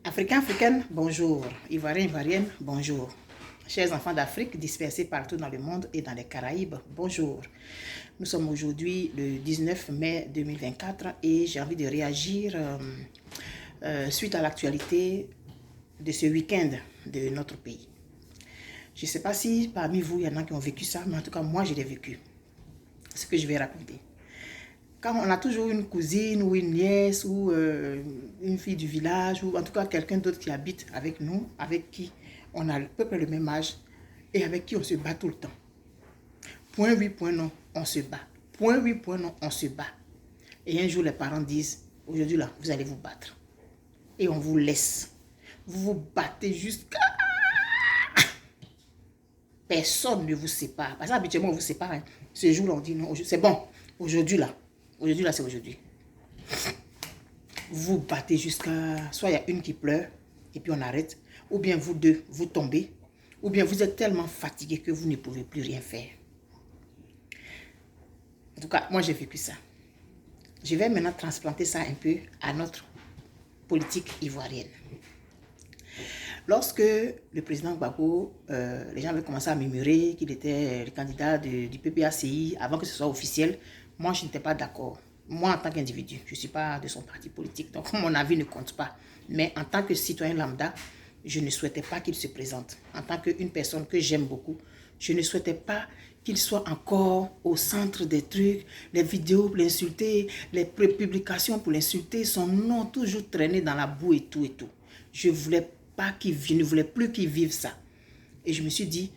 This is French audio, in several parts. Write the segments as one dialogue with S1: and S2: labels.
S1: Africains, Africaines, bonjour. Ivoiriens, Ivoiriennes, bonjour. Chers enfants d'Afrique dispersés partout dans le monde et dans les Caraïbes, bonjour. Nous sommes aujourd'hui le 19 mai 2024 et j'ai envie de réagir suite à l'actualité de ce week-end de notre pays. Je ne sais pas si parmi vous, il y en a qui ont vécu ça, mais en tout cas, moi, je l'ai vécu. Ce que je vais raconter. Quand on a toujours une cousine ou une nièce ou une fille du village ou en tout cas quelqu'un d'autre qui habite avec nous, avec qui on a à peu près le même âge et avec qui on se bat tout le temps. Point oui, point non, on se bat. Point oui, point non, on se bat. Et un jour, les parents disent, aujourd'hui là, vous allez vous battre. Et on vous laisse. Vous vous battez jusqu'à... Personne ne vous sépare. Parce qu'habituellement, on vous sépare. Hein. Ce jour-là, on dit non, c'est bon. Aujourd'hui là, c'est aujourd'hui. Vous battez jusqu'à... Soit il y a une qui pleure et puis on arrête. Ou bien vous deux, vous tombez. Ou bien vous êtes tellement fatigué que vous ne pouvez plus rien faire. En tout cas, moi j'ai vécu ça. Je vais maintenant transplanter ça un peu à notre politique ivoirienne. Lorsque le président Gbagbo, les gens avaient commencé à murmurer qu'il était le candidat du PPACI avant que ce soit officiel, moi je n'étais pas d'accord. Moi en tant qu'individu, je ne suis pas de son parti politique, donc mon avis ne compte pas. Mais en tant que citoyen lambda, je ne souhaitais pas qu'il se présente. En tant qu'une personne que j'aime beaucoup, je ne souhaitais pas qu'il soit encore au centre des trucs, les vidéos pour l'insulter, les publications pour l'insulter, son nom toujours traîné dans la boue et tout et tout. Je ne voulais plus qu'il vive ça. Et je me suis dit,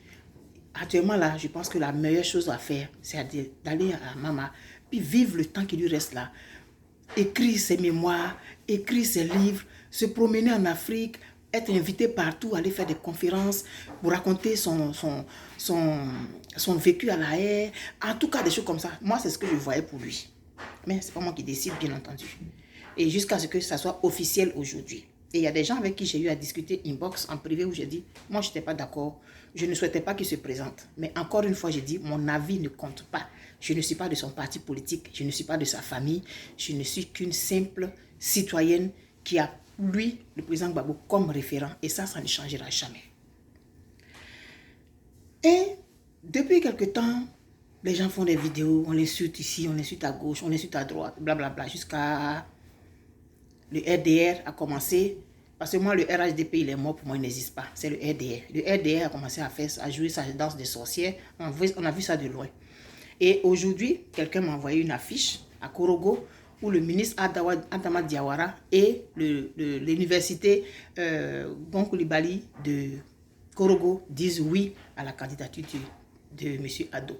S1: actuellement là, je pense que la meilleure chose à faire, c'est d'aller à Mama, puis vivre le temps qui lui reste là. Écrire ses mémoires, écrire ses livres, se promener en Afrique, être invité partout, aller faire des conférences pour raconter son vécu à la haie. En tout cas, des choses comme ça. Moi, c'est ce que je voyais pour lui. Mais c'est pas moi qui décide, bien entendu. Et jusqu'à ce que ça soit officiel aujourd'hui. Et il y a des gens avec qui j'ai eu à discuter inbox, en privé, où j'ai dit, moi, je n'étais pas d'accord. Je ne souhaitais pas qu'il se présente. Mais encore une fois, j'ai dit, mon avis ne compte pas. Je ne suis pas de son parti politique. Je ne suis pas de sa famille. Je ne suis qu'une simple citoyenne qui a, lui, le président Gbagbo, comme référent. Et ça ne changera jamais. Et depuis quelque temps, les gens font des vidéos, on l'insulte ici, on l'insulte à gauche, on l'insulte à droite, blablabla, jusqu'à... Le RDR a commencé, parce que moi, le RHDP, il est mort, pour moi, il n'existe pas. C'est le RDR. Le RDR a commencé à jouer sa danse des sorcières. On a vu ça de loin. Et aujourd'hui, quelqu'un m'a envoyé une affiche à Korogo où le ministre Adama Diawara et l'université Bon Coulibaly de Korogo disent oui à la candidature de M. Ado.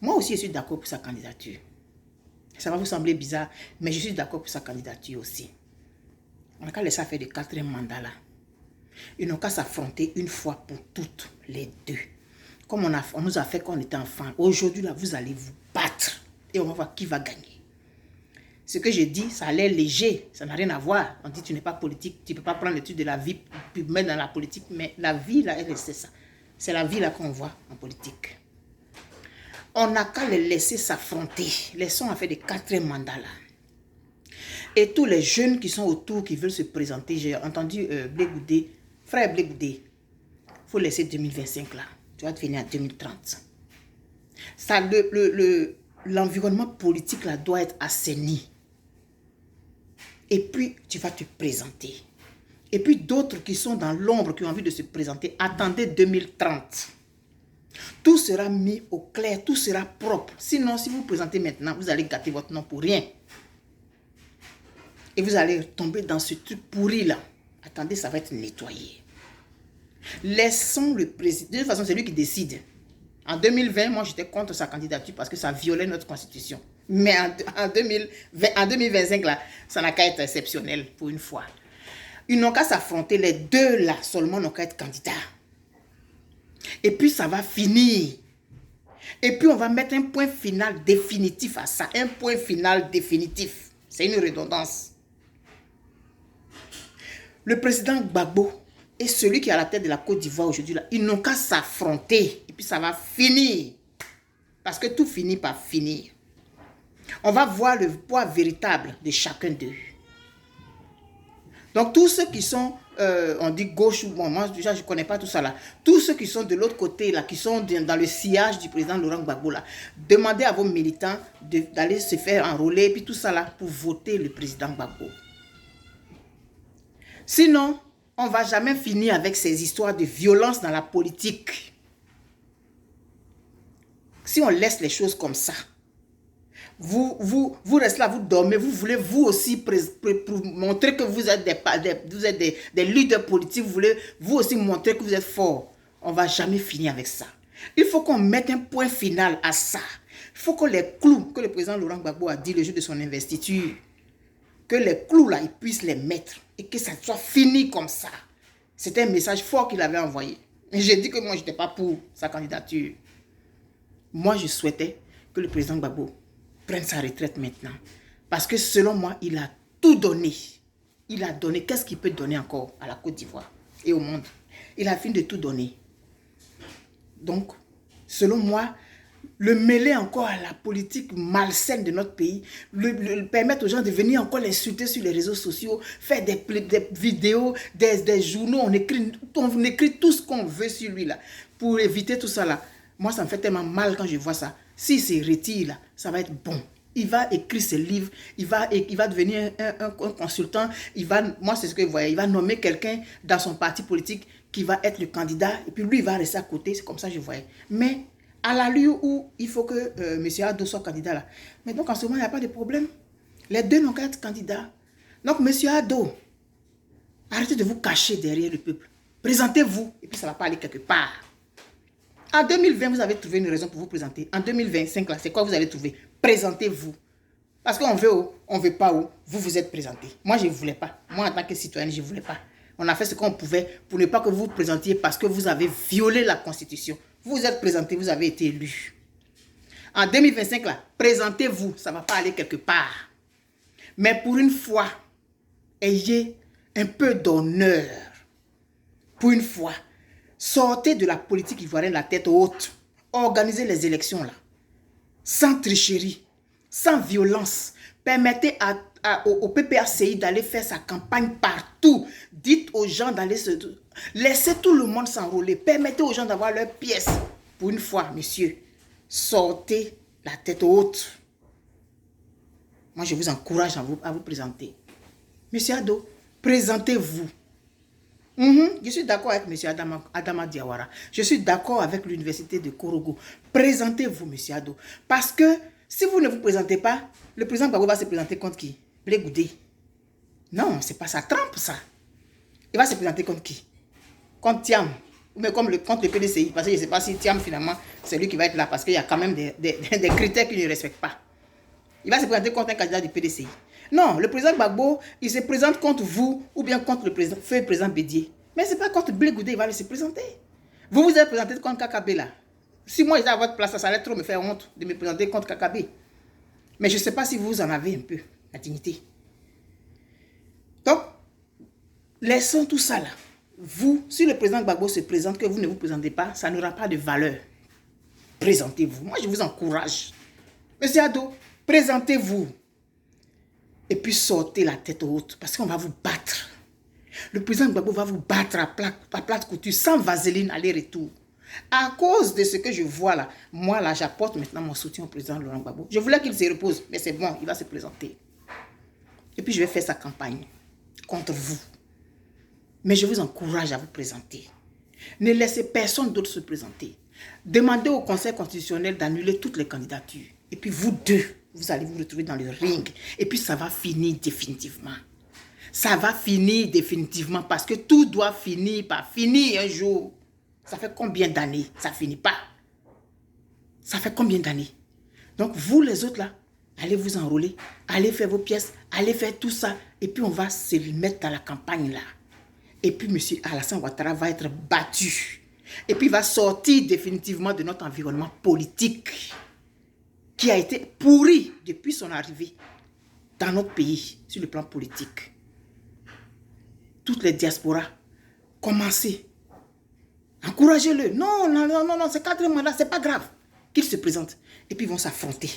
S1: Moi aussi, je suis d'accord pour sa candidature. Ça va vous sembler bizarre, mais je suis d'accord pour sa candidature aussi. On n'a qu'à laisser faire de 4e mandat là. Ils n'ont qu'à s'affronter une fois pour toutes, les deux. Comme on nous a fait quand on était enfant. Aujourd'hui, là, vous allez vous battre. Et on va voir qui va gagner. Ce que j'ai dit, ça a l'air léger. Ça n'a rien à voir. On dit tu n'es pas politique. Tu ne peux pas prendre l'étude de la vie puis mettre dans la politique. Mais la vie, là, elle, c'est ça. C'est la vie, là, qu'on voit en politique. On n'a qu'à les laisser s'affronter. Laissons faire des 4e mandats là. Et tous les jeunes qui sont autour, qui veulent se présenter, j'ai entendu Blé Goudé, frère Blé Goudé, il faut laisser 2025 là. Tu vas devenir en 2030. L'environnement politique là doit être assaini. Et puis, tu vas te présenter. Et puis, d'autres qui sont dans l'ombre, qui ont envie de se présenter, attendez 2030. Tout sera mis au clair, tout sera propre. Sinon, si vous vous présentez maintenant, vous allez gâter votre nom pour rien. Et vous allez tomber dans ce truc pourri là. Attendez, ça va être nettoyé. Laissons le président. De toute façon, c'est lui qui décide. En 2020, moi, j'étais contre sa candidature parce que ça violait notre constitution. Mais en 2025, là, ça n'a qu'à être exceptionnel pour une fois. Ils n'ont qu'à s'affronter. Les deux là seulement n'ont qu'à être candidats. Et puis, ça va finir. Et puis, on va mettre un point final définitif à ça. Un point final définitif. C'est une redondance. Le président Gbagbo et celui qui est à la tête de la Côte d'Ivoire aujourd'hui, ils n'ont qu'à s'affronter. Et puis ça va finir. Parce que tout finit par finir. On va voir le poids véritable de chacun d'eux. Donc, tous ceux qui sont, on dit gauche, bon, moi, déjà, je ne connais pas tout ça là. Tous ceux qui sont de l'autre côté, là, qui sont dans le sillage du président Laurent Gbagbo, là, demandez à vos militants d'aller se faire enrôler, et puis tout ça là, pour voter le président Gbagbo. Sinon, on ne va jamais finir avec ces histoires de violence dans la politique. Si on laisse les choses comme ça, vous restez là, vous dormez, vous voulez vous aussi pour montrer que vous êtes des leaders politiques, vous voulez vous aussi montrer que vous êtes forts. On ne va jamais finir avec ça. Il faut qu'on mette un point final à ça. Il faut que les clous que le président Laurent Gbagbo a dit le jour de son investiture, que les clous là, ils puissent les mettre et que ça soit fini comme ça. C'était un message fort qu'il avait envoyé. Et j'ai dit que moi, je n'étais pas pour sa candidature. Moi, je souhaitais que le président Gbagbo prenne sa retraite maintenant. Parce que selon moi, il a tout donné. Il a donné. Qu'est-ce qu'il peut donner encore à la Côte d'Ivoire et au monde? Il a fini de tout donner. Donc, selon moi, le mêler encore à la politique malsaine de notre pays, le permettre aux gens de venir encore l'insulter sur les réseaux sociaux, faire des vidéos, des journaux, on écrit tout ce qu'on veut sur lui là, pour éviter tout ça là. Moi, ça me fait tellement mal quand je vois ça. S'il se retire là, ça va être bon. Il va écrire ses livres, il va devenir un consultant, moi c'est ce que vous voyez, il va nommer quelqu'un dans son parti politique qui va être le candidat, et puis lui il va rester à côté, c'est comme ça que je voyais. Mais à l'allure où il faut que M. Ado soit candidat là, mais donc en ce moment il n'y a pas de problème. Les deux n'ont qu'à être candidats. Donc M. Ado, arrêtez de vous cacher derrière le peuple. Présentez-vous, et puis ça ne va pas aller quelque part. En 2020, vous avez trouvé une raison pour vous présenter. En 2025, là, c'est quoi vous allez trouver? Présentez-vous. Parce qu'on veut où, on ne veut pas où, vous êtes présenté. Moi, je ne voulais pas. Moi, en tant que citoyenne, je ne voulais pas. On a fait ce qu'on pouvait pour ne pas que vous vous présentiez parce que vous avez violé la Constitution. Vous vous êtes présenté, vous avez été élu. En 2025, là, présentez-vous. Ça ne va pas aller quelque part. Mais pour une fois, ayez un peu d'honneur. Pour une fois. Sortez de la politique ivoirienne la tête haute. Organisez les élections là. Sans tricherie, sans violence. Permettez au PPACI d'aller faire sa campagne partout. Dites aux gens d'aller se... Laissez tout le monde s'enrôler. Permettez aux gens d'avoir leurs pièces. Pour une fois, messieurs, sortez la tête haute. Moi, je vous encourage à vous présenter. Monsieur Ado, présentez-vous. Je suis d'accord avec M. Adama Diawara. Je suis d'accord avec l'université de Korogo. Présentez-vous, M. Ado. Parce que si vous ne vous présentez pas, le président Gbagbo va se présenter contre qui? Blé Goudé. Non, c'est pas ça. Trump, ça. Il va se présenter contre qui? Contre Thiam. Ou bien contre le PDCI. Parce que je ne sais pas si Thiam, finalement, c'est lui qui va être là. Parce qu'il y a quand même des critères qu'il ne respecte pas. Il va se présenter contre un candidat du PDCI. Non, le président Gbagbo, il se présente contre vous ou bien contre le président Bédié. Mais ce n'est pas contre Blé Goudé, il va se présenter. Vous vous êtes présenté contre Kakabé là. Si moi j'étais à votre place, ça allait trop me faire honte de me présenter contre Kakabé. Mais je ne sais pas si vous en avez un peu, la dignité. Donc, laissons tout ça là. Vous, si le président Gbagbo se présente, que vous ne vous présentez pas, ça n'aura pas de valeur. Présentez-vous. Moi, je vous encourage. Monsieur Ado, présentez-vous. Et puis sortez la tête haute parce qu'on va vous battre. Le président Gbagbo va vous battre à plate couture, sans vaseline aller-retour. À cause de ce que je vois là, moi là, j'apporte maintenant mon soutien au président Laurent Gbagbo. Je voulais qu'il se repose, mais c'est bon, il va se présenter. Et puis je vais faire sa campagne contre vous. Mais je vous encourage à vous présenter. Ne laissez personne d'autre se présenter. Demandez au Conseil constitutionnel d'annuler toutes les candidatures. Et puis vous deux, vous allez vous retrouver dans le ring. Et puis ça va finir définitivement. Ça va finir définitivement parce que tout doit finir par finir un jour. Ça fait combien d'années? Ça ne finit pas. Ça fait combien d'années? Donc vous les autres là, allez vous enrôler, allez faire vos pièces, allez faire tout ça. Et puis on va se mettre dans la campagne là. Et puis M. Alassane Ouattara va être battu. Et puis il va sortir définitivement de notre environnement politique qui a été pourri depuis son arrivée dans notre pays sur le plan politique. Toutes les diasporas, commencez. Encouragez-le. Non, c'est 4 mandats, c'est pas grave. Qu'ils se présentent. Et puis ils vont s'affronter.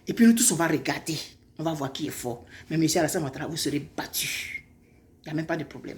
S1: Et puis nous tous, on va regarder. On va voir qui est fort. Mais M. Alassane Ouattara, vous serez battus. Il n'y a même pas de problème.